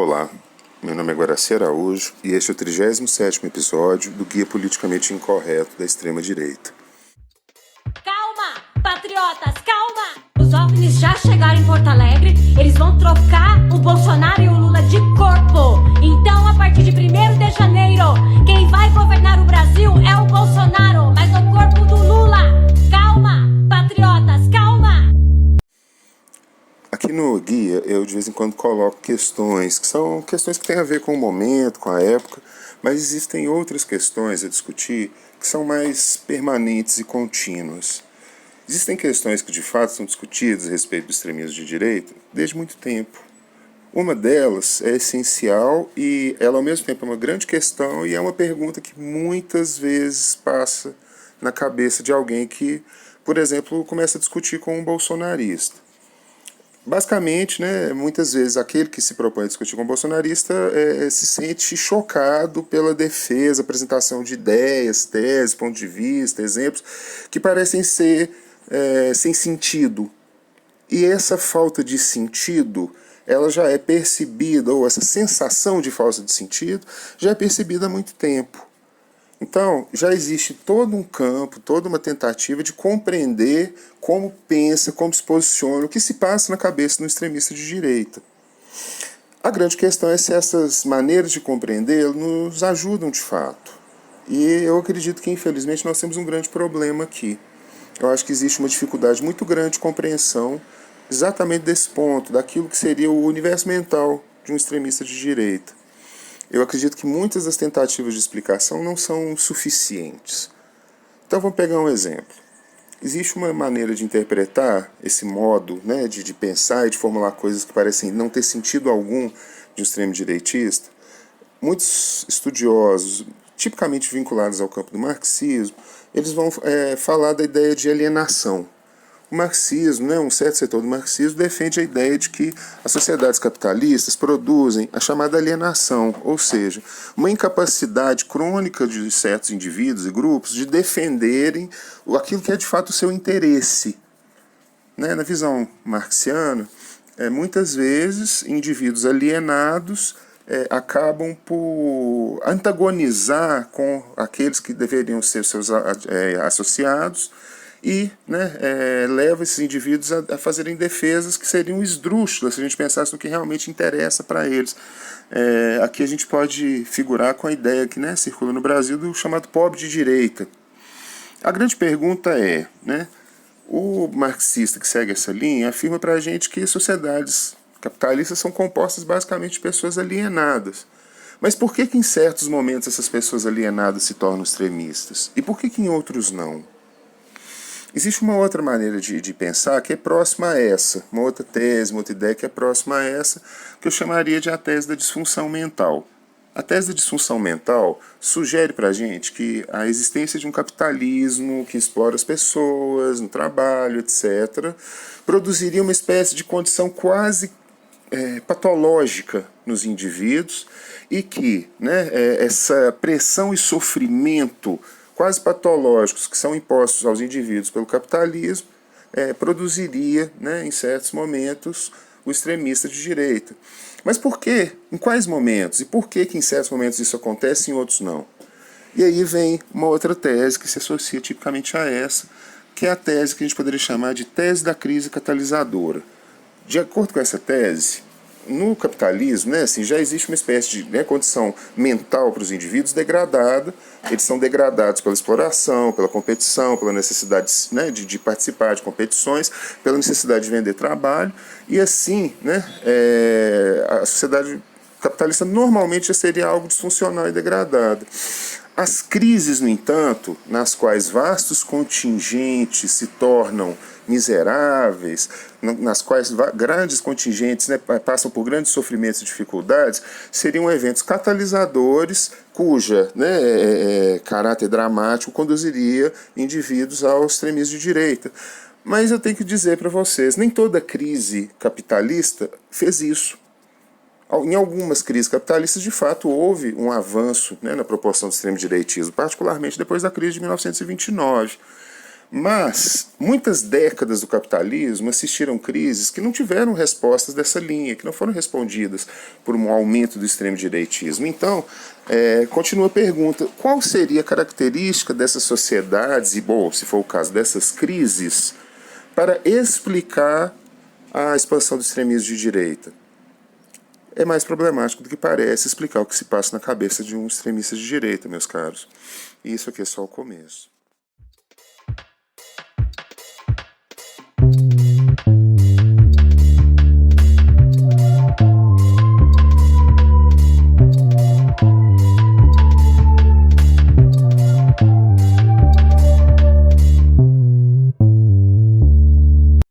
Olá, meu nome é Guaraci Araújo e este é o 37º episódio do Guia Politicamente Incorreto da Extrema-Direita. Calma, patriotas, calma! Os OVNIs já chegaram em Porto Alegre, eles vão trocar o Bolsonaro e o Lula de corpo. Então, a partir de 1º de janeiro, quem vai governar o Brasil é o Bolsonaro, mas no corpo do Lula. Calma, patriotas, calma! Aqui no guia eu de vez em quando coloco questões que são questões que têm a ver com o momento, com a época, mas existem outras questões a discutir que são mais permanentes e contínuas. Existem questões que de fato são discutidas a respeito do extremismo de direita desde muito tempo. Uma delas é essencial e ela ao mesmo tempo é uma grande questão e é uma pergunta que muitas vezes passa na cabeça de alguém que, por exemplo, começa a discutir com um bolsonarista. Basicamente, muitas vezes aquele que se propõe a discutir com o bolsonarista se sente chocado pela defesa, apresentação de ideias, teses, pontos de vista, exemplos, que parecem ser sem sentido. E essa falta de sentido, ela já é percebida, ou essa sensação de falta de sentido, já é percebida há muito tempo. Então, já existe todo um campo, toda uma tentativa de compreender como pensa, como se posiciona, o que se passa na cabeça de um extremista de direita. A grande questão é se essas maneiras de compreender nos ajudam de fato. E eu acredito que, infelizmente, nós temos um grande problema aqui. Eu acho que existe uma dificuldade muito grande de compreensão exatamente desse ponto, daquilo que seria o universo mental de um extremista de direita. Eu acredito que muitas das tentativas de explicação não são suficientes. Então vamos pegar um exemplo. Existe uma maneira de interpretar esse modo de pensar e de formular coisas que parecem não ter sentido algum de um extremo direitista. Muitos estudiosos, tipicamente vinculados ao campo do marxismo, eles vão falar da ideia de alienação. O marxismo, um certo setor do marxismo, defende a ideia de que as sociedades capitalistas produzem a chamada alienação, ou seja, uma incapacidade crônica de certos indivíduos e grupos de defenderem aquilo que é de fato o seu interesse. Na visão marxiana, muitas vezes indivíduos alienados acabam por antagonizar com aqueles que deveriam ser seus associados, e leva esses indivíduos a fazerem defesas que seriam esdrúxulas se a gente pensasse no que realmente interessa para eles. Aqui a gente pode figurar com a ideia que circula no Brasil do chamado pobre de direita. A grande pergunta é, o marxista que segue essa linha afirma para a gente que sociedades capitalistas são compostas basicamente de pessoas alienadas. Mas por que em certos momentos essas pessoas alienadas se tornam extremistas? E por que em outros não? Existe uma outra maneira de pensar que é próxima a essa, uma outra tese, uma outra ideia que é próxima a essa, que eu chamaria de a tese da disfunção mental. A tese da disfunção mental sugere para a gente que a existência de um capitalismo que explora as pessoas no trabalho, etc., produziria uma espécie de condição quase patológica nos indivíduos e que essa pressão e sofrimento quase patológicos que são impostos aos indivíduos pelo capitalismo, produziria, em certos momentos, o extremista de direita. Mas por quê? Em quais momentos? E por que em certos momentos isso acontece e em outros não? E aí vem uma outra tese que se associa tipicamente a essa, que é a tese que a gente poderia chamar de tese da crise catalisadora. De acordo com essa tese, no capitalismo, já existe uma espécie de condição mental para os indivíduos degradada. Eles são degradados pela exploração, pela competição, pela necessidade de participar de competições, pela necessidade de vender trabalho. E assim, a sociedade capitalista normalmente já seria algo disfuncional e degradado. As crises, no entanto, nas quais vastos contingentes se tornam miseráveis, nas quais grandes contingentes passam por grandes sofrimentos e dificuldades, seriam eventos catalisadores cuja caráter dramático conduziria indivíduos ao extremismo de direita. Mas eu tenho que dizer para vocês, nem toda crise capitalista fez isso. Em algumas crises capitalistas, de fato, houve um avanço na proporção do extremo-direitismo, particularmente depois da crise de 1929. Mas muitas décadas do capitalismo assistiram crises que não tiveram respostas dessa linha, que não foram respondidas por um aumento do extremo-direitismo. Então, continua a pergunta, qual seria a característica dessas sociedades, e, bom, se for o caso, dessas crises, para explicar a expansão do extremismo de direita? É mais problemático do que parece explicar o que se passa na cabeça de um extremista de direita, meus caros. E isso aqui é só o começo.